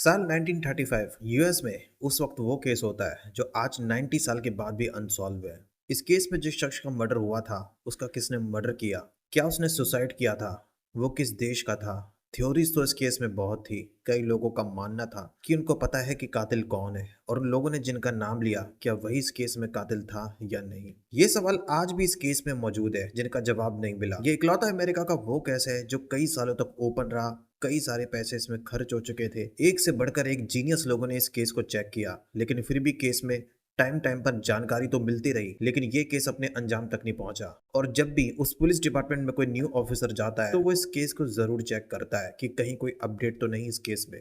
साल 1935 यूएस में उस वक्त वो केस होता है जो आज 90 साल के बाद भी अनसॉल्व है। इस केस में जिस शख्स का मर्डर हुआ था उसका किसने मर्डर किया, क्या उसने सुसाइड किया था, वो किस देश का था। थ्योरीज तो इस केस में बहुत थी। कई लोगों का मानना था कि उनको पता है कि कातिल कौन है, और उन लोगों ने जिनका नाम लिया क्या वही इस केस में कातिल था या नहीं। ये सवाल आज भी इस केस में मौजूद है जिनका जवाब नहीं मिला। ये इकलौता अमेरिका का वो केस है जो कई सालों तक ओपन रहा। कई सारे पैसे इसमें खर्च हो चुके थे। एक से बढ़कर एक जीनियस लोगों ने इस केस को चेक किया, लेकिन फिर भी केस में टाइम टाइम पर जानकारी तो मिलती रही, लेकिन ये केस अपने अंजाम तक नहीं पहुंचा। और जब भी उस पुलिस डिपार्टमेंट में कोई न्यू ऑफिसर जाता है तो वो इस केस को जरूर चेक करता है कि कहीं कोई अपडेट तो नहीं इस केस में।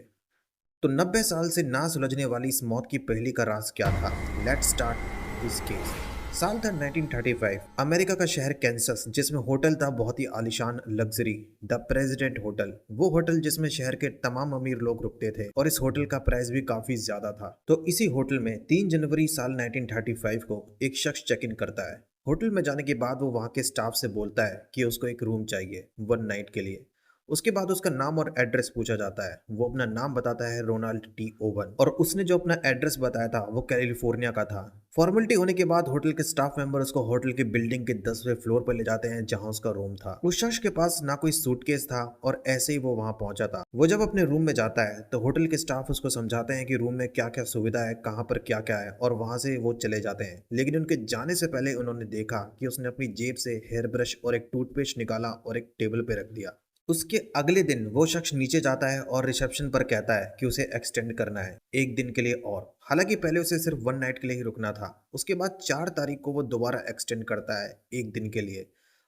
तो 90 साल से ना सुलझने वाली इस मौत की पहेली का राज क्या था। Let's start this case. साल था 1935। अमेरिका का शहर कैंसस, जिसमें होटल था बहुत ही आलीशान लग्जरी, द प्रेसिडेंट होटल। वो होटल जिसमें शहर के तमाम अमीर लोग रुकते थे, और इस होटल का प्राइस भी काफी ज्यादा था। तो इसी होटल में 3 जनवरी साल 1935 को एक शख्स चेक इन करता है। होटल में जाने के बाद वो वहाँ के स्टाफ से बोलता है कि उसको एक रूम चाहिए 1 नाइट के लिए। उसके बाद उसका नाम और एड्रेस पूछा जाता है। वो अपना नाम बताता है रोनाल्ड टी ओवन, और उसने जो अपना एड्रेस बताया था वो कैलिफोर्निया का था। फॉर्मेलिटी होने के बाद होटल के स्टाफ मेंबर उसको होटल की बिल्डिंग के 10वें फ्लोर पर ले जाते हैं जहां उसका रूम था। उस शख्स के पास ना कोई सूटकेस था, और ऐसे ही वो वहां पहुंचा था। वो जब अपने रूम में जाता है तो होटल के स्टाफ उसको समझाते हैं कि रूम में क्या क्या सुविधा है, कहाँ पर क्या क्या है, और वहां से वो चले जाते हैं। लेकिन उनके जाने से पहले उन्होंने देखा कि उसने अपनी जेब से हेयर ब्रश और एक टूथपेस्ट निकाला और एक टेबल पे रख दिया। उसके अगले दिन वो शख्स नीचे जाता है और रिसेप्शन पर कहता है कि उसे एक्सटेंड करना है 1 दिन के लिए और। हालांकि पहले उसे सिर्फ 1 नाइट के लिए ही रुकना था। उसके बाद 4 तारीख को वो दोबारा एक्सटेंड करता है 1 दिन के लिए।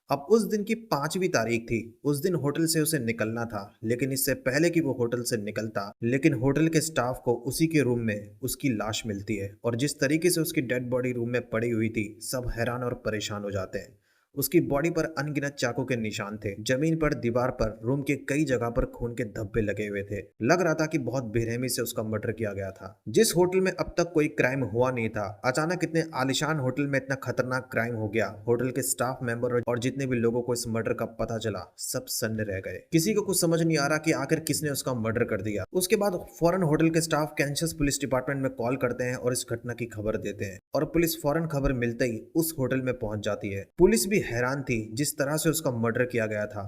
अब उस दिन की 5वीं तारीख थी। उस दिन होटल से उसे निकलना था, लेकिन इससे पहले कि वो होटल से निकलता, लेकिन होटल के स्टाफ को उसी के रूम में उसकी लाश मिलती है। और जिस तरीके से उसकी डेड बॉडी रूम में पड़ी हुई थी, सब हैरान और परेशान हो जाते हैं। उसकी बॉडी पर अनगिनत चाकू के निशान थे। जमीन पर, दीवार पर, रूम के कई जगह पर खून के धब्बे लगे हुए थे। लग रहा था कि बहुत बेरहमी से उसका मर्डर किया गया था। जिस होटल में अब तक कोई क्राइम हुआ नहीं था, अचानक इतने आलीशान होटल में इतना खतरनाक क्राइम हो गया। होटल के स्टाफ मेंबर और जितने भी लोगों को इस मर्डर का पता चला, सब सन्न रह गए। किसी को कुछ समझ नहीं आ रहा कि आखिर किसने उसका मर्डर कर दिया। उसके बाद फौरन होटल के स्टाफ कैंसस पुलिस डिपार्टमेंट में कॉल करते हैं और इस घटना की खबर देते हैं, और पुलिस फौरन खबर मिलते ही उस होटल में पहुंच जाती है। पुलिस भी हैरान थी जिस तरह से उसका मर्डर किया गया था।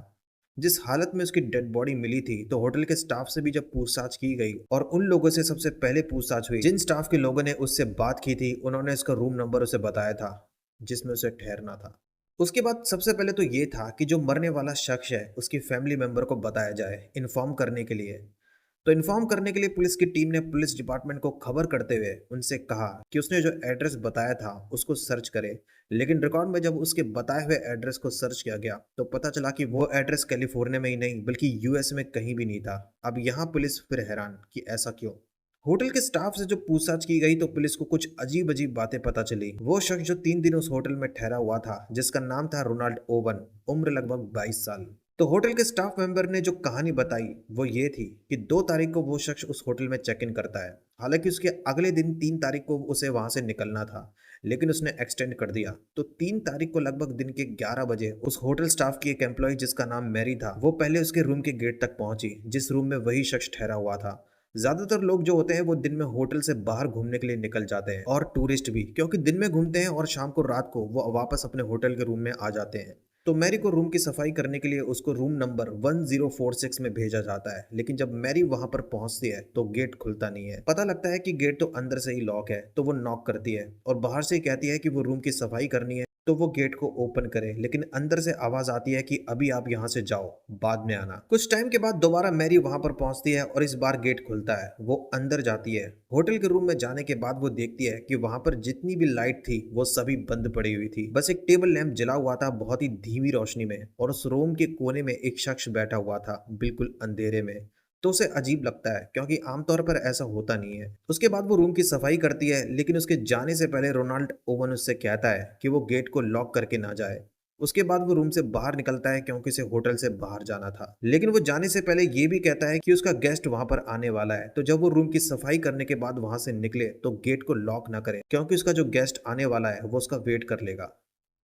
जिस हालत में उसकी डेड बॉडी मिली थी, तो होटल के स्टाफ से भी जब पूछताछ की गई, और उन लोगों से सबसे पहले पूछताछ हुई जिन स्टाफ के लोगों ने उससे बात की थी, उन्होंने उसका रूम नंबर उसे बताया था जिसमें उसे ठहरना था। उसके बाद सबसे पहले तो ये था कि जो मरने वाला शख्स है उसकी फैमिली मेंबर को बताया जाए, इन्फॉर्म करने के लिए। तो इन्फॉर्म करने के लिए पुलिस की टीम ने पुलिस डिपार्टमेंट को खबर करते हुए उनसे कहा कि उसने जो एड्रेस बताया था उसको सर्च करे। लेकिन रिकॉर्ड में जब उसके बताए हुए एड्रेस को सर्च किया गया तो पता चला कि वो एड्रेस कैलिफोर्निया में ही नहीं बल्कि यूएस में कहीं भी नहीं था। अब यहाँ पुलिस फिर हैरान कि ऐसा क्यों। होटल के स्टाफ से जो पूछताछ की गई तो पुलिस को कुछ अजीब अजीब बातें पता चली। वो शख्स जो 3 दिन उस होटल में ठहरा हुआ था, जिसका नाम था रोनाल्ड ओवन, उम्र लगभग 22 साल। तो होटल के स्टाफ मेंबर ने जो कहानी बताई वो ये थी कि 2 तारीख को वो शख्स उस होटल में चेक इन करता है। हालांकि उसके अगले दिन 3 तारीख को उसे वहां से निकलना था, लेकिन उसने एक्सटेंड कर दिया। तो 3 तारीख को लगभग दिन के 11 बजे उस होटल स्टाफ की एक एम्प्लॉय जिसका नाम मैरी था, वो पहले उसके रूम के गेट तक पहुंची जिस रूम में वही शख्स ठहरा हुआ था। ज्यादातर लोग जो होते हैं वो दिन में होटल से बाहर घूमने के लिए निकल जाते हैं, और टूरिस्ट भी, क्योंकि दिन में घूमते हैं और शाम को रात को वो वापस अपने होटल के रूम में आ जाते हैं। तो मैरी को रूम की सफाई करने के लिए उसको रूम नंबर 1046 में भेजा जाता है। लेकिन जब मैरी वहां पर पहुंचती है तो गेट खुलता नहीं है। पता लगता है कि गेट तो अंदर से ही लॉक है, तो वो नॉक करती है और बाहर से ही कहती है कि वो रूम की सफाई करनी है, तो वो गेट को ओपन करे। लेकिन अंदर से आवाज आती है कि अभी आप यहाँ से जाओ, बाद में आना। कुछ टाइम के बाद दोबारा मैरी वहां पर पहुंचती है और इस बार गेट खुलता है। वो अंदर जाती है। होटल के रूम में जाने के बाद वो देखती है कि वहां पर जितनी भी लाइट थी वो सभी बंद पड़ी हुई थी। बस एक टेबल लैंप जला हुआ था बहुत ही धीमी रोशनी में, और उस रूम के कोने में एक शख्स बैठा हुआ था बिल्कुल अंधेरे में। तो उसे अजीब लगता है क्योंकि आमतौर पर ऐसा होता नहीं है। उसके बाद वो रूम की सफाई करती है, लेकिन उसके जाने से पहले रोनाल्ड ओवन उससे कहता है कि वो गेट को लॉक करके ना जाए। उसके बाद वो रूम से बाहर निकलता है क्योंकि उसे होटल से बाहर जाना था। लेकिन वो जाने से पहले ये भी कहता है कि उसका गेस्ट वहां पर आने वाला है, तो जब वो रूम की सफाई करने के बाद वहां से निकले तो गेट को लॉक ना करे, क्योंकि उसका जो गेस्ट आने वाला है वो उसका वेट कर लेगा।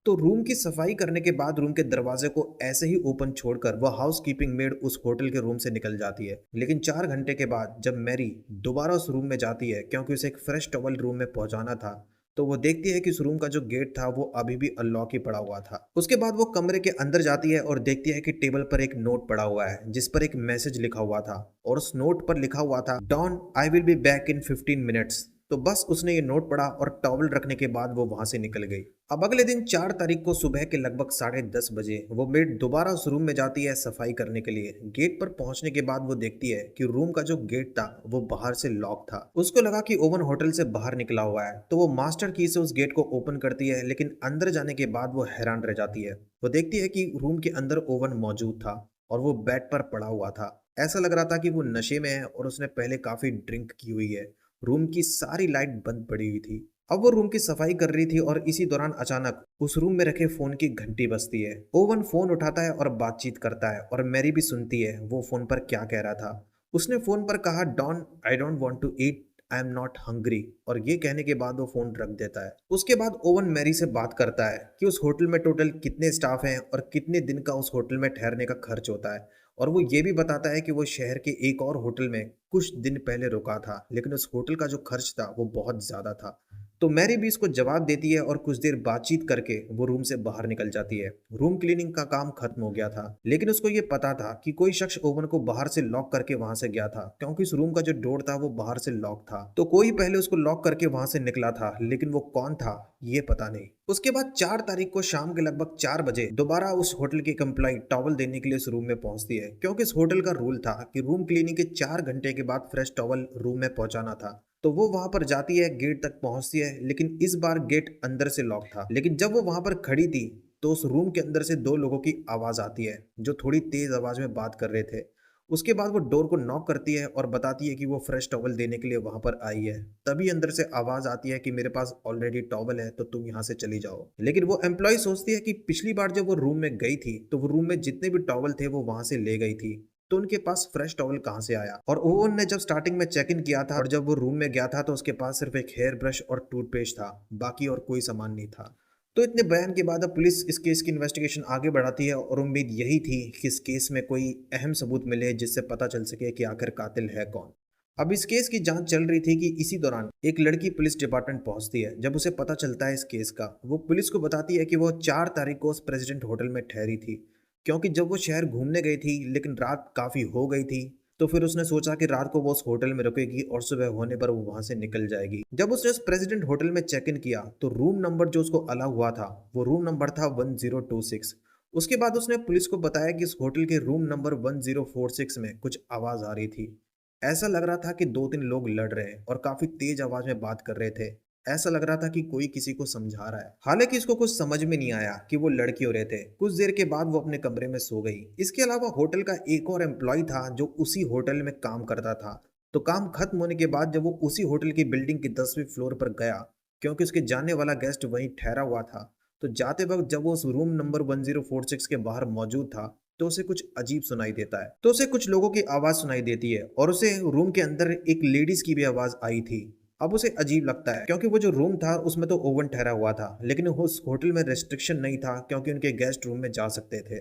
तो रूम की सफाई करने के बाद रूम के दरवाजे को ऐसे ही ओपन छोड़कर वह हाउस कीपिंग मेड उस होटल के रूम से निकल जाती है। लेकिन 4 घंटे के बाद जब मैरी दोबारा उस रूम में जाती है क्योंकि उसे एक फ्रेश टॉवल रूम में पहुंचाना था, तो वो देखती है कि उस रूम का जो गेट था वो अभी भी अनलॉक ही पड़ा हुआ था। उसके बाद वो कमरे के अंदर जाती है और देखती है कि टेबल पर एक नोट पड़ा हुआ है जिस पर एक मैसेज लिखा हुआ था, और उस नोट पर लिखा हुआ था, Don I will be back in 15 minutes. तो बस उसने ये नोट पढ़ा और टॉवल रखने के बाद वो वहां से निकल गई। अब अगले दिन 4 तारीख को सुबह के लगभग 10:30 बजे वो मेड दोबारा उस रूम में जाती है सफाई करने के लिए। गेट पर पहुंचने के बाद वो देखती है कि रूम का जो गेट था वो बाहर से लॉक था। उसको लगा कि ओवन होटल से बाहर निकला हुआ है, तो वो मास्टर की से उस गेट को ओपन करती है, लेकिन अंदर जाने के बाद वो हैरान रह जाती है। वो देखती है कि रूम के अंदर ओवन मौजूद था और वो बेड पर पड़ा हुआ था। ऐसा लग रहा था कि वो नशे में है और उसने पहले काफी ड्रिंक की हुई है। रूम की सारी लाइट बंद पड़ी हुई थी। अब वो रूम की सफाई कर रही थी और इसी दौरान अचानक उस रूम में रखे फोन की घंटी बजती है। ओवन फोन उठाता है और बातचीत करता है और मैरी भी सुनती है वो फोन पर क्या कह रहा था। उसने फोन पर कहा, Don I don't want to eat, I am not hungry, और ये कहने के बाद वो फोन रख देता है। उसके बाद ओवन मैरी से बात करता है कि उस होटल में टोटल कितने स्टाफ हैं और कितने दिन का उस होटल में ठहरने का खर्च होता है, और वो ये भी बताता है कि वो शहर के एक और होटल में कुछ दिन पहले रुका था, लेकिन उस होटल का जो खर्च था वो बहुत ज्यादा था। तो मैरी भी इसको जवाब देती है और कुछ देर बातचीत करके वो रूम से बाहर निकल जाती है। रूम क्लीनिंग का काम खत्म हो गया था, लेकिन उसको ये पता था कि कोई शख्स ओवन को बाहर से लॉक करके वहां से गया था, क्योंकि इस रूम का जो डोर था वो बाहर से लॉक था। तो कोई पहले उसको लॉक करके वहां से निकला था, लेकिन वो कौन था ये पता नहीं। उसके बाद 4 तारीख को शाम के लगभग 4 बजे दोबारा उस होटल की एम्प्लॉय टॉवल देने के लिए उस रूम में पहुंचती है, क्योंकि इस होटल का रूल था कि रूम क्लीनिंग के 4 घंटे के बाद फ्रेश टॉवल रूम में पहुंचाना था। तो वो वहां पर जाती है, गेट तक पहुंचती है, लेकिन इस बार गेट अंदर से लॉक था। लेकिन जब वो वहां पर खड़ी थी तो उस रूम के अंदर से 2 लोगों की आवाज आती है जो थोड़ी तेज आवाज में बात कर रहे थे। उसके बाद वो डोर को नॉक करती है और बताती है कि वो फ्रेश टॉवल देने के लिए वहां पर आई है। तभी अंदर से आवाज आती है कि मेरे पास ऑलरेडी टॉवल है, तो तुम यहाँ से चली जाओ। लेकिन वो एम्प्लॉय सोचती है कि पिछली बार जब वो रूम में गई थी तो वो रूम में जितने भी टॉवल थे वो वहां से ले गई थी, तो उनके पास फ्रेश टॉवल कहाँ से आया। और ओवन ने जब स्टार्टिंग में चेक इन किया था और जब वो रूम में गया था तो उसके पास सिर्फ एक हेयर ब्रश और टूथपेस्ट था, बाकी और कोई सामान नहीं था। तो इतने बयान के बाद अब पुलिस इस केस की इन्वेस्टिगेशन आगे बढ़ाती है और उम्मीद यही थी कि इस केस में कोई अहम सबूत मिले जिससे पता चल सके कि आखिर कातिल है कौन। अब इस केस की जांच चल रही थी कि इसी दौरान एक लड़की पुलिस डिपार्टमेंट पहुंचती है। जब उसे पता चलता है इस केस का, वो पुलिस को बताती है कि वो 4 तारीख को उस प्रेसिडेंट होटल में ठहरी थी, क्योंकि जब वो शहर घूमने गई थी लेकिन रात काफ़ी हो गई थी, तो फिर उसने सोचा कि रात को वो उस होटल में रुकेगी और सुबह होने पर वो वहां से निकल जाएगी। जब उसने उस प्रेसिडेंट होटल में चेक इन किया तो रूम नंबर जो उसको अलाउ हुआ था वो रूम नंबर था 1026। उसके बाद उसने पुलिस को बताया कि इस होटल के रूम नंबर 1046 में कुछ आवाज़ आ रही थी। ऐसा लग रहा था कि 2-3 लोग लड़ रहे और काफ़ी तेज आवाज़ में बात कर रहे थे। ऐसा लग रहा था कि कोई किसी को समझा रहा है। हालांकि इसको कुछ समझ में नहीं आया कि वो लड़ क्यों रहे थे। कुछ देर के बाद वो अपने कमरे में सो गई। इसके अलावा होटल का एक और एम्प्लॉय था जो उसी होटल में काम करता था। तो काम खत्म होने के बाद जब वो उसी होटल की बिल्डिंग की 10वीं फ्लोर पर गया, क्योंकि उसके जानने वाला गेस्ट वहीं ठहरा हुआ था, तो जाते वक्त जब वो उस रूम नंबर 1046 के बाहर मौजूद था तो उसे कुछ अजीब सुनाई देता है। तो उसे कुछ लोगों की आवाज सुनाई देती है और उसे रूम के अंदर एक लेडीज की भी आवाज आई थी। अब उसे अजीब लगता है क्योंकि वो जो रूम था उसमें तो ओवन ठहरा हुआ था, लेकिन उस होटल में रेस्ट्रिक्शन नहीं था क्योंकि उनके गेस्ट रूम में जा सकते थे।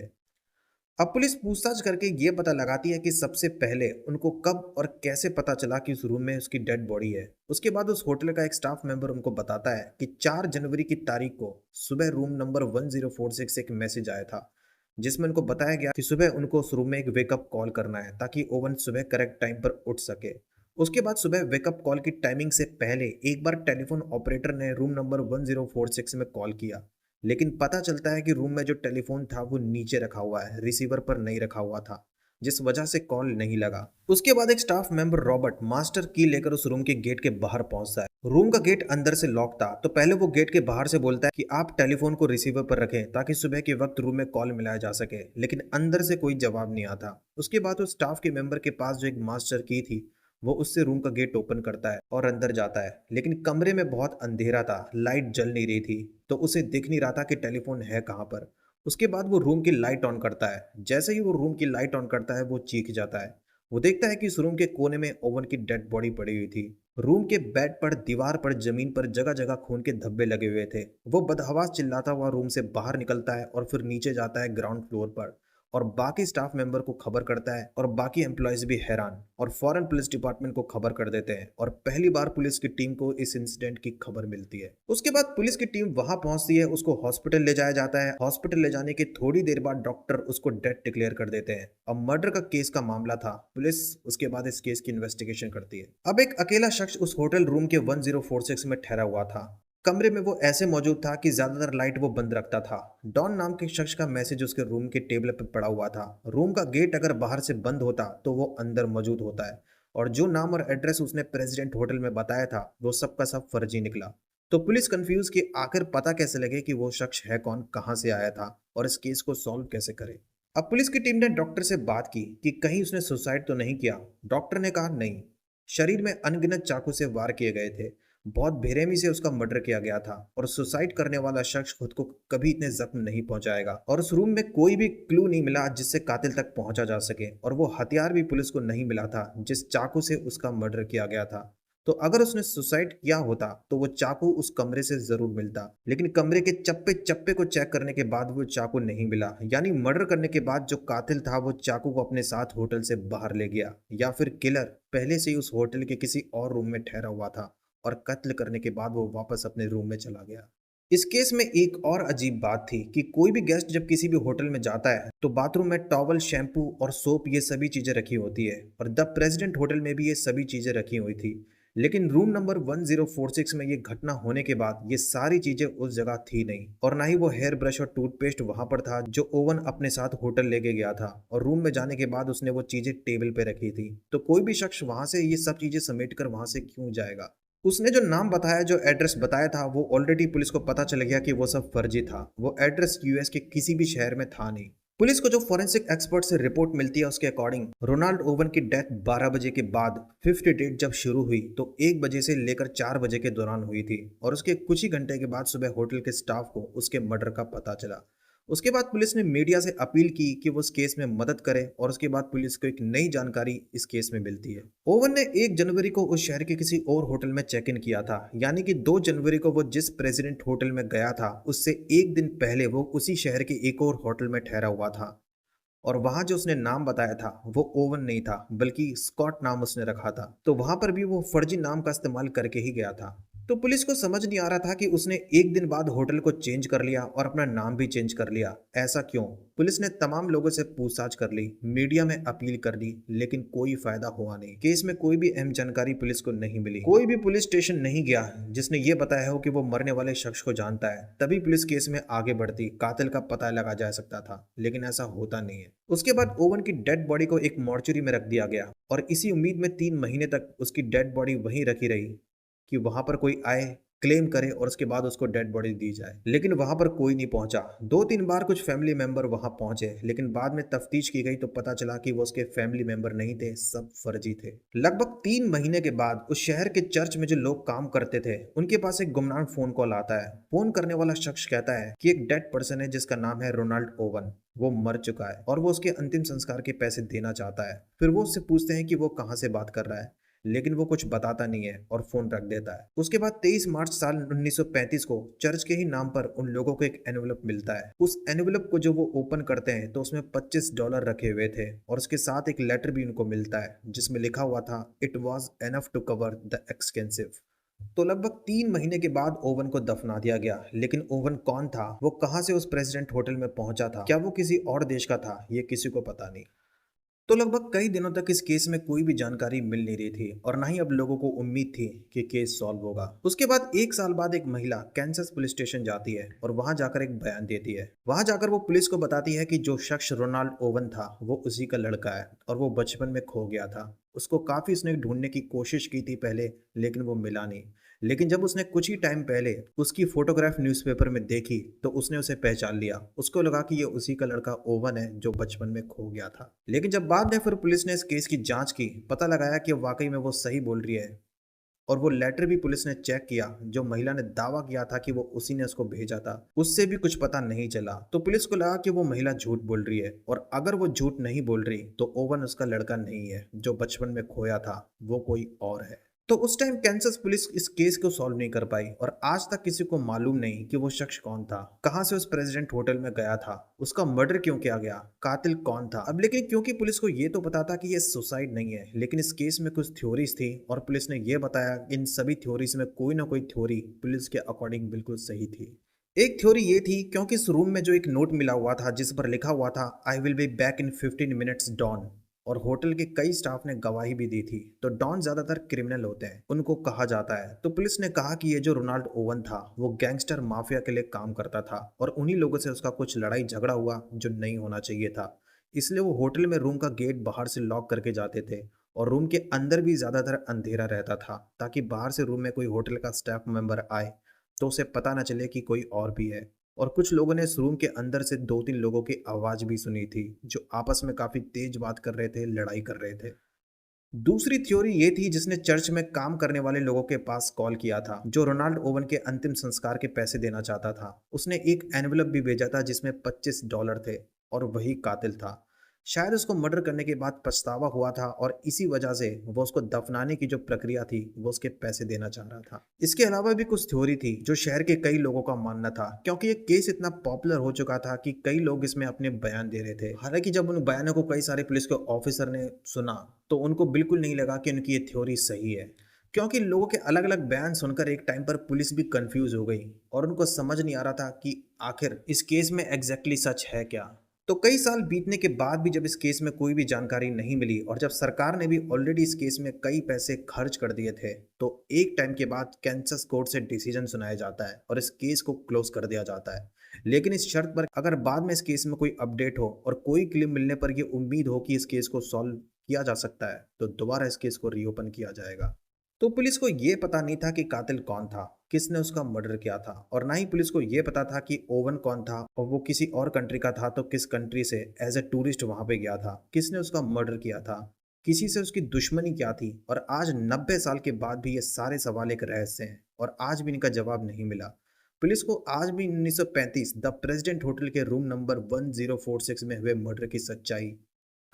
अब पुलिस पूछताछ करके ये पता लगाती है कि सबसे पहले उनको कब और कैसे पता चला कि उस रूम में उसकी डेड बॉडी है। उसके बाद उस होटल का एक स्टाफ मेंबर उनको बताता है कि 4 जनवरी की तारीख को सुबह रूम नंबर 1046 से एक मैसेज आया था जिसमें उनको बताया गया कि सुबह उनको उस रूम में एक वेकअप कॉल करना है ताकि ओवन सुबह करेक्ट टाइम पर उठ सके। उसके बाद सुबह वेकअप कॉल की टाइमिंग से पहले एक बार टेलीफोन ऑपरेटर ने रूम नंबर 1046 में कॉल किया, लेकिन पता चलता है कि रूम में जो टेलीफोन था वो नीचे रखा हुआ है, रिसीवर पर नहीं रखा हुआ था, जिस वजह से कॉल नहीं लगा। उसके बाद एक स्टाफ मेंबर रॉबर्ट मास्टर की लेकर उस रूम के गेट के बाहर पहुंचता है। रूम का गेट अंदर से लॉक था, तो पहले वो गेट के बाहर से बोलता है कि आप टेलीफोन को रिसीवर पर रखें ताकि सुबह के वक्त रूम में कॉल मिलाया जा सके, लेकिन अंदर से कोई जवाब नहीं आता। उसके बाद उस स्टाफ के मेंबर के पास जो एक मास्टर की थी वो उससे रूम का गेट ओपन करता है और अंदर जाता है, लेकिन कमरे में बहुत अंधेरा था, लाइट जल नहीं रही थी, तो उसे दिख नहीं रहा था कि टेलीफोन है कहाँ पर। उसके बाद वो रूम की लाइट ऑन करता है। जैसे ही वो रूम की लाइट ऑन करता है वो चीख जाता है। वो देखता है कि इस रूम के कोने में ओवन की डेड बॉडी पड़ी हुई थी। रूम के बेड पर, दीवार पर, जमीन पर जगह जगह खून के धब्बे लगे हुए थे। वो बदहवास चिल्लाता हुआ रूम से बाहर निकलता है और फिर नीचे जाता है ग्राउंड फ्लोर पर और बाकी स्टाफ मेंबर को खबर करता है और बाकी एम्प्लॉयज भी हैरान और फौरन पुलिस डिपार्टमेंट को खबर कर देते हैं और पहली बार पुलिस की टीम को इस इंसिडेंट की खबर मिलती है। उसके बाद पुलिस की टीम वहां पहुंचती है, उसको हॉस्पिटल ले जाया जाता है। हॉस्पिटल ले जाने के थोड़ी देर बाद डॉक्टर उसको डेड डिक्लेयर कर देते हैं। अब मर्डर का केस का मामला था, पुलिस उसके बाद इस केस की इन्वेस्टिगेशन करती है। अब एक अकेला शख्स उस होटल रूम के 1046 में ठहरा हुआ था। कमरे में वो ऐसे मौजूद था कि ज्यादातर लाइट वो बंद रखता था। डॉन नाम के शख्स का मैसेज उसके रूम के टेबल पर पड़ा हुआ था। रूम का गेट अगर बाहर से बंद होता तो वो अंदर मौजूद होता है और जो नाम और एड्रेस उसने प्रेसिडेंट होटल में बताया था वो सब का सब फर्जी निकला। तो पुलिस कंफ्यूज कि आखिर पता कैसे लगे कि वो शख्स है कौन, कहां से आया था और इस केस को सॉल्व कैसे करे। अब पुलिस की टीम ने डॉक्टर से बात की कि कहीं उसने सुसाइड तो नहीं किया। डॉक्टर ने कहा नहीं, शरीर में अनगिनत चाकू से वार किए गए थे, बहुत बेरहमी से उसका मर्डर किया गया था और सुसाइड करने वाला शख्स खुद को कभी इतने जख्म नहीं पहुंचाएगा और उस रूम में कोई भी क्लू नहीं मिला जिससे कातिल तक पहुंचा जा सके और वो हथियार भी पुलिस को नहीं मिला था जिस चाकू से उसका मर्डर किया गया था। तो अगर उसने सुसाइड किया होता तो वो चाकू उस कमरे से जरूर मिलता, लेकिन कमरे के चप्पे चप्पे को चेक करने के बाद वो चाकू नहीं मिला। यानी मर्डर करने के बाद जो कातिल था वो चाकू को अपने साथ होटल से बाहर ले गया या फिर किलर पहले से ही उस होटल के किसी और रूम में ठहरा हुआ था और कत्ल करने के बाद वो वापस अपने रूम में चला गया। इस केस में एक और अजीब बात थी कि कोई भी गेस्ट जब किसी भी होटल में जाता है तो बाथरूम में टॉवल, शैम्पू और सोप ये सभी चीजें रखी होती है और द प्रेसिडेंट होटल में भी ये सभी चीजें रखी हुई थी। लेकिन रूम नंबर 1046 में ये घटना होने के बाद ये सारी चीजें उस जगह थी नहीं और ना ही वो हेयर ब्रश और टूथपेस्ट वहां पर था जो ओवन अपने साथ होटल लेके गया था और रूम में जाने के बाद उसने वो चीजें टेबल पे रखी थी। तो कोई भी शख्स वहां से ये सब चीजें समेट कर वहां से क्यों जाएगा। उसने जो नाम बताया, जो एड्रेस बताया था वो ऑलरेडी पुलिस को पता चल गया कि वो सब फर्जी था। वो एड्रेस यूएस के किसी भी शहर में था नहीं। पुलिस को जो फोरेंसिक एक्सपर्ट से रिपोर्ट मिलती है उसके अकॉर्डिंग रोनाल्ड ओवन की डेथ 12 बजे के बाद फिफ्थ डेट जब शुरू हुई तो 1 बजे से लेकर 4 बजे के दौरान हुई थी और उसके कुछ ही घंटे के बाद सुबह होटल के स्टाफ को उसके मर्डर का पता चला। उसके बाद पुलिस ने मीडिया से अपील की कि वो इस केस में मदद करे और उसके बाद पुलिस को एक नई जानकारी इस केस में मिलती है। ओवन ने 1 जनवरी को उस शहर के किसी और होटल में चेक इन किया था, यानी कि 2 जनवरी को वो जिस प्रेसिडेंट होटल में गया था उससे एक दिन पहले वो उसी शहर के एक और होटल में ठहरा हुआ था और वहां जो उसने नाम बताया था वो ओवन नहीं था बल्कि स्कॉट नाम उसने रखा था। तो वहां पर भी वो फर्जी नाम का इस्तेमाल करके ही गया था। तो पुलिस को समझ नहीं आ रहा था कि उसने एक दिन बाद होटल को चेंज कर लिया और अपना नाम भी चेंज कर लिया, ऐसा क्यों। पुलिस ने तमाम लोगों से पूछताछ कर ली, मीडिया में अपील कर ली, लेकिन कोई फायदा हुआ नहीं। केस में कोई भी अहम जानकारी पुलिस को नहीं मिली। कोई भी पुलिस स्टेशन नहीं गया जिसने ये बताया हो कि वो मरने वाले शख्स को जानता है, तभी पुलिस केस में आगे बढ़ती, कातिल का पता लगा जा सकता था, लेकिन ऐसा होता नहीं है। उसके बाद ओवन की डेड बॉडी को एक मॉर्चुरी में रख दिया गया और इसी उम्मीद में 3 महीने तक उसकी डेड बॉडी वहीं रखी रही कि वहां पर कोई आए, क्लेम करे और उसके बाद उसको डेड बॉडी दी जाए। लेकिन वहां पर कोई नहीं पहुंचा। 2-3 बार कुछ फैमिली मेंबर वहां पहुंचे, लेकिन बाद में तफ्तीश की गई तो पता चला कि वो उसके फैमिली मेंबर नहीं थे, सब फर्जी थे। लगभग 3 महीने के बाद उस शहर के चर्च में जो लोग काम करते थे उनके पास एक गुमनाम फोन कॉल आता है। फोन करने वाला शख्स कहता है कि एक डेड पर्सन है जिसका नाम है रोनाल्ड ओवन, वो मर चुका है और वो उसके अंतिम संस्कार के पैसे देना चाहता है। फिर वो उससे पूछते हैं कि वो कहाँ से बात कर रहा है, लेकिन वो कुछ बताता नहीं है और फोन रख देता है। उसके बाद 23 मार्च साल 1935 को चर्च के ही नाम पर उन लोगों को एक एनवेलप मिलता है। उस एनवेलप को जो वो ओपन करते हैं तो उसमें $25 रखे हुए थे और उसके साथ एक लेटर भी उनको मिलता है जिसमें लिखा हुआ था it was enough to cover the expensive. तो लगभग 3 महीने के बाद ओवन को दफना दिया गया। लेकिन ओवन कौन था, वो कहां से उस प्रेसिडेंट होटल में पहुंचा था, क्या वो किसी और देश का था, ये किसी को पता नहीं। तो लगभग कई दिनों तक इस केस में कोई भी जानकारी मिल नहीं रही थी और ना ही अब लोगों को उम्मीद थी कि केस सॉल्व होगा। उसके बाद 1 साल बाद एक महिला कैंसस पुलिस स्टेशन जाती है और वहां जाकर एक बयान देती है। वहां जाकर वो पुलिस को बताती है कि जो शख्स रोनाल्ड ओवन था वो उसी का लड़का है और वो बचपन में खो गया था। उसको काफी उसने ढूंढने की कोशिश की थी पहले, लेकिन वो मिला नहीं। लेकिन जब उसने कुछ ही टाइम पहले उसकी फोटोग्राफ न्यूज़पेपर में देखी तो उसने उसे पहचान लिया। उसको लगा कि ये उसी का लड़का ओवन है जो बचपन में खो गया था। लेकिन जब बाद में फिर पुलिस ने इस केस की जांच की, पता लगाया कि वाकई में वो सही बोल रही है और वो लेटर भी पुलिस ने चेक किया जो महिला ने दावा किया था कि वो उसी ने उसको भेजा था, उससे भी कुछ पता नहीं चला। तो पुलिस को लगा कि वो महिला झूठ बोल रही है और अगर वो झूठ नहीं बोल रही तो ओवन उसका लड़का नहीं है जो बचपन में खोया था, वो कोई और है। तो उस टाइम कैंसस पुलिस इस केस को सॉल्व नहीं कर पाई और आज तक किसी को मालूम नहीं कि वो शख्स कौन था, कहां से उस प्रेसिडेंट होटल में गया था, उसका मर्डर क्यों किया गया, कातिल कौन था। अब लेकिन क्योंकि पुलिस को ये तो पता था कि ये सुसाइड नहीं है, लेकिन इस केस में कुछ थ्योरीज थी और पुलिस ने ये बताया कि इन सभी थ्योरीज में कोई ना कोई थ्योरी पुलिस के अकॉर्डिंग बिल्कुल सही थी। एक थ्योरी ये थी क्योंकि इस रूम में जो एक नोट मिला हुआ था जिस पर लिखा हुआ था I will be back in 15 minutes Don, और होटल के कई स्टाफ ने गवाही भी दी थी। तो डॉन ज्यादातर क्रिमिनल होते हैं, उनको कहा जाता है। तो पुलिस ने कहा कि ये जो रोनाल्ड ओवन था वो गैंगस्टर माफिया के लिए काम करता था और उन्हीं लोगों से उसका कुछ लड़ाई झगड़ा हुआ जो नहीं होना चाहिए था। इसलिए वो होटल में रूम का गेट बाहर से लॉक करके जाते थे और रूम के अंदर भी ज्यादातर अंधेरा रहता था ताकि बाहर से रूम में कोई होटल का स्टाफ मेंबर आए तो उसे पता ना चले कि कोई और भी है। और कुछ लोगों ने इस रूम के अंदर से दो तीन लोगों की आवाज भी सुनी थी जो आपस में काफी तेज बात कर रहे थे, लड़ाई कर रहे थे। दूसरी थ्योरी ये थी जिसने चर्च में काम करने वाले लोगों के पास कॉल किया था जो रोनाल्ड ओवन के अंतिम संस्कार के पैसे देना चाहता था। उसने एक एनवलप भी भेजा था जिसमें $25 थे और वही कातिल था। शायद उसको मर्डर करने के बाद पछतावा हुआ था और इसी वजह से वो उसको दफनाने की जो प्रक्रिया थी वो उसके पैसे देना चाह रहा था। इसके अलावा भी कुछ थ्योरी थी जो शहर के कई लोगों का मानना था क्योंकि ये केस इतना पॉपुलर हो चुका था कि कई लोग इसमें अपने बयान दे रहे थे। हालांकि जब उन बयानों को कई सारे पुलिस के ऑफिसर ने सुना तो उनको बिल्कुल नहीं लगा कि उनकी ये थ्योरी सही है, क्योंकि लोगों के अलग अलग बयान सुनकर एक टाइम पर पुलिस भी कंफ्यूज हो गई और उनको समझ नहीं आ रहा था कि आखिर इस केस में एग्जैक्टली सच है क्या। तो कई साल बीतने के बाद भी जब इस केस में कोई भी जानकारी नहीं मिली और जब सरकार ने भी ऑलरेडी इस केस में कई पैसे खर्च कर दिए थे तो एक टाइम के बाद कैंसस कोर्ट से डिसीजन सुनाया जाता है और इस केस को क्लोज कर दिया जाता है। लेकिन इस शर्त पर अगर बाद में इस केस में कोई अपडेट हो और कोई क्लेम मिलने पर यह उम्मीद हो कि इस केस को सॉल्व किया जा सकता है तो दोबारा इस केस को रीओपन किया जाएगा। तो पुलिस को यह पता नहीं था कि कातिल कौन था, किसने उसका मर्डर किया था, और ना ही पुलिस को यह पता था कि ओवन कौन था और वो किसी और कंट्री का था तो किस कंट्री से एज ए टूरिस्ट वहां पे गया था, किसने उसका मर्डर किया था, किसी से उसकी दुश्मनी क्या थी। और आज 90 साल के बाद भी ये सारे सवाल एक रहस्य हैं और आज भी इनका जवाब नहीं मिला। पुलिस को आज भी 1935 द प्रेसिडेंट होटल के रूम नंबर 1046 में हुए मर्डर की सच्चाई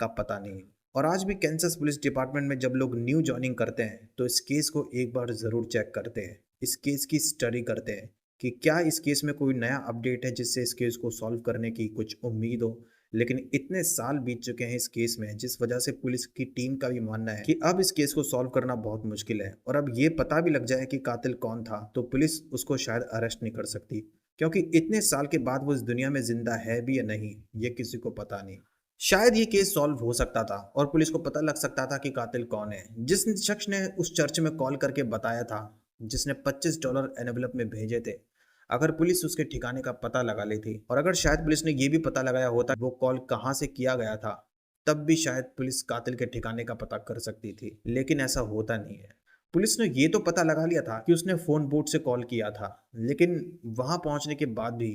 का पता नहीं है। और आज भी कैंसस पुलिस डिपार्टमेंट में जब लोग न्यू ज्वाइनिंग करते हैं तो इस केस को एक बार ज़रूर चेक करते हैं, इस केस की स्टडी करते हैं कि क्या इस केस में कोई नया अपडेट है जिससे इस केस को सॉल्व करने की कुछ उम्मीद हो। लेकिन इतने साल बीत चुके हैं इस केस में जिस वजह से पुलिस की टीम का भी मानना है कि अब इस केस को सॉल्व करना बहुत मुश्किल है और अब ये पता भी लग जाए कि कातिल कौन था तो पुलिस उसको शायद अरेस्ट नहीं कर सकती, क्योंकि इतने साल के बाद वो इस दुनिया में जिंदा है भी या नहीं ये किसी को पता नहीं। शायद ये केस सॉल्व हो सकता था और पुलिस को पता लग सकता था कि कातिल कौन है। जिस शख्स ने उस चर्च में कॉल करके बताया था, जिसने $25 एनवेलप में भेजे थे, अगर पुलिस उसके ठिकाने का पता लगा लेती और अगर शायद पुलिस ने ये भी पता लगाया होता वो कॉल कहाँ से किया गया था, तब भी शायद पुलिस कातिल के ठिकाने का पता कर सकती थी। लेकिन ऐसा होता नहीं है। पुलिस ने ये तो पता लगा लिया था कि उसने फोन बूथ से कॉल किया था, लेकिन वहां पहुंचने के बाद भी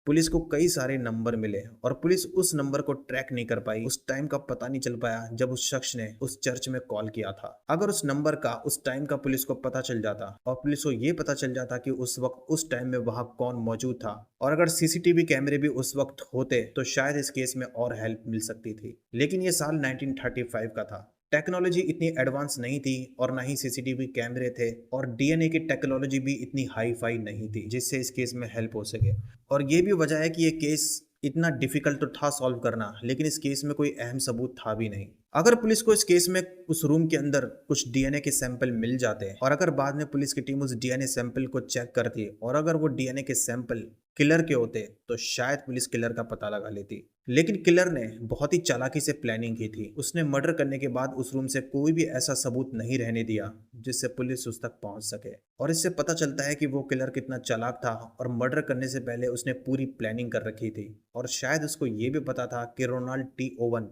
पुलिस को कई सारे नंबर मिले और पुलिस उस नंबर को ट्रैक नहीं कर पाई। उस टाइम का पता नहीं चल पाया जब उस शख्स ने उस चर्च में कॉल किया था। अगर उस नंबर का उस टाइम का पुलिस को पता चल जाता और पुलिस को ये पता चल जाता कि उस वक्त उस टाइम में वहां कौन मौजूद था और अगर सीसीटीवी कैमरे भी उस वक्त होते तो शायद इस केस में और हेल्प मिल सकती थी। लेकिन ये साल 1935 का था, टेक्नोलॉजी इतनी एडवांस नहीं थी और ना ही सीसीटीवी कैमरे थे और डीएनए की टेक्नोलॉजी भी इतनी हाई फाई नहीं थी जिससे इस केस में हेल्प हो सके। और ये भी वजह है कि ये केस इतना डिफिकल्ट तो था सॉल्व करना, लेकिन इस केस में कोई अहम सबूत था भी नहीं। अगर पुलिस को इस केस में उस रूम के अंदर कुछ डीएनए के सैंपल मिल जाते और अगर बाद में पुलिस की टीम उस डीएनए सैंपल को चेक करती और अगर वो डीएनए के सैंपल किलर के होते तो शायद पुलिस किलर का पता लगा लेती। लेकिन किलर ने बहुत ही चालाकी से प्लानिंग की थी। उसने मर्डर करने के बाद उस रूम से कोई भी ऐसा सबूत नहीं रहने दिया जिससे पुलिस उस तक पहुंच सके। और इससे पता चलता है कि वो किलर कितना चालाक था और मर्डर करने से पहले उसने पूरी प्लानिंग कर रखी थी और शायद उसको ये भी पता था कि रोनाल्ड टी ओवन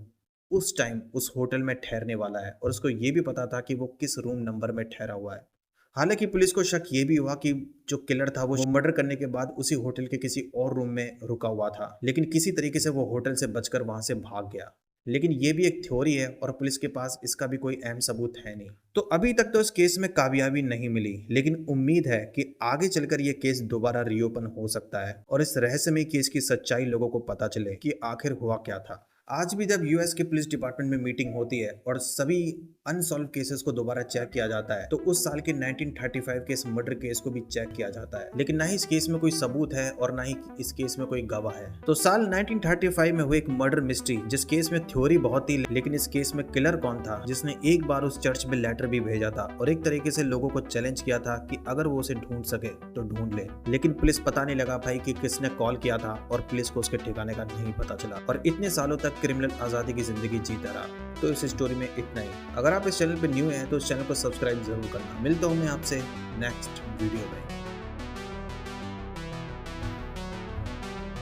उस टाइम उस होटल में ठहरने वाला है और उसको ये भी पता था कि वो किस रूम नंबर में ठहरा हुआ है। हालांकि पुलिस को शक ये भी हुआ कि जो किलर था वो मर्डर करने के बाद उसी होटल के किसी और रूम में रुका हुआ था, लेकिन किसी तरीके से वो होटल से बचकर वहां से भाग गया। लेकिन ये भी एक थ्योरी है और पुलिस के पास इसका भी कोई अहम सबूत है नहीं। तो अभी तक तो इस केस में कामयाबी नहीं मिली, लेकिन उम्मीद है कि आगे चलकर ये केस दोबारा रीओपन हो सकता है और इस रहस्यमय केस की सच्चाई लोगों को पता चले कि आखिर हुआ क्या था। आज भी जब यूएस के पुलिस डिपार्टमेंट में मीटिंग होती है और सभी अनसॉल्व केसेस को दोबारा चेक किया जाता है तो उस साल के 1935 के इस मर्डर केस को भी चेक किया जाता है, लेकिन ना ही इस केस में कोई सबूत है और ना ही इस केस में कोई गवाह है। तो साल 1935 में हुई एक मर्डर मिस्ट्री, जिस केस में थ्योरी बहुत थी लेकिन इस केस में किलर कौन था, जिसने एक बार उस चर्च में लेटर भी भेजा था और एक तरीके से लोगों को चैलेंज किया था कि अगर वो उसे ढूंढ सके तो ढूंढ ले, लेकिन पुलिस पता नहीं लगा पाई कि किसने कॉल किया था और पुलिस को उसके ठिकाने का नहीं पता चला और इतने सालों तक क्रिमिनल आजादी की जिंदगी जीता रहा। तो इस स्टोरी में इतना ही। अगर आप इस चैनल पर न्यू हैं तो इस चैनल को सब्सक्राइब जरूर करना। मिलता हूँ मैं आपसे नेक्स्ट वीडियो में।